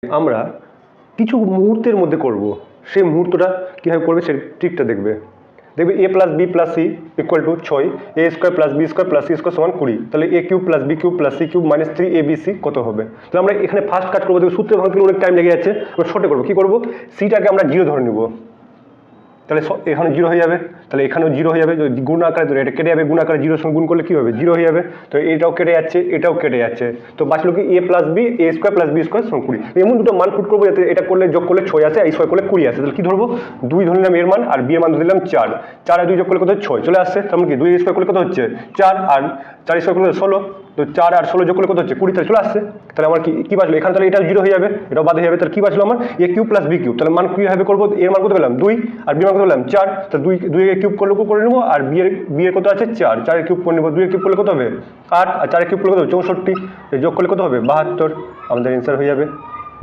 আমরা কিছু মুহূর্তের মধ্যে করব, সেই মুহূর্তটা কীভাবে করবে সেই ট্রিকটা দেখবে। A plus B plus C equal to 6, A square plus B square plus C square সমান 20। তাহলে A cube plus B cube plus C cube minus 3abc কত হবে? তাহলে আমরা এখানে ফার্স্ট কাজ করবো, সূত্রে ভাঙতে অনেক টাইম লেগে যাচ্ছে, আমরা শর্টে করবো। কী করবো? সিটাকে আমরা 0 ধরে নিব, তাহলে এখানে 0 হয়ে যাবে, তাহলে এখানেও 0 হয়ে যাবে। গুণ আকারে ধরে এটা কেটে যাবে, গুণ আকারে 0 সঙ্গে গুণ করলে কী হবে? 0 হয়ে যাবে। তো এটাও কেটে যাচ্ছে, এটাও কেটে যাচ্ছে, তো বাঁচলো কি? এ প্লাস বি, এ স্কোয়ার প্লাস বি স্কোয়ার সমান 20। এমন দুটো মান পুট করবো যাতে এটা করলে যোগ করলে 6 আসে, এই 6 করলে 20 আসে। তাহলে কী ধরবো? 2 ধরে নিলাম এর মান, আর বি এর মান ধরে নিলাম 4। 4 আর 2 যোগ করলে কত? 6 চলে আসছে। তার মানে কি 2 স্কোয়ার করলে কত হচ্ছে? 4, আর 4 স্কোয়ার করলে 16। তো 4 আর 16 যোগ করলে কত হচ্ছে? 20। তাহলে চলে আসছে। তাহলে আমার কি বাঁচলো? এখানে তাহলে এটাও 0 হয়ে যাবে, এটাও বাদ হয়ে যাবে। তাহলে কী বাঁচলো আমার? এ কিউব প্লাস বি কিউব। তাহলে মান কীভাবে করবো? এর মান কত পেলাম? 2, আর বি মান কত পেলাম? 4। তো 2 এর কিউব করলে করে নেবো, আর বি এর কত আছে? 4। 4 এর কিউব করে নেবো। 2 এর কিউব করলে কত হবে? 8, আর 4 এর কিউব করলে কত হবে? 64। যোগ করলে কত হবে? 72। আমাদের অ্যান্সার হয়ে যাবে।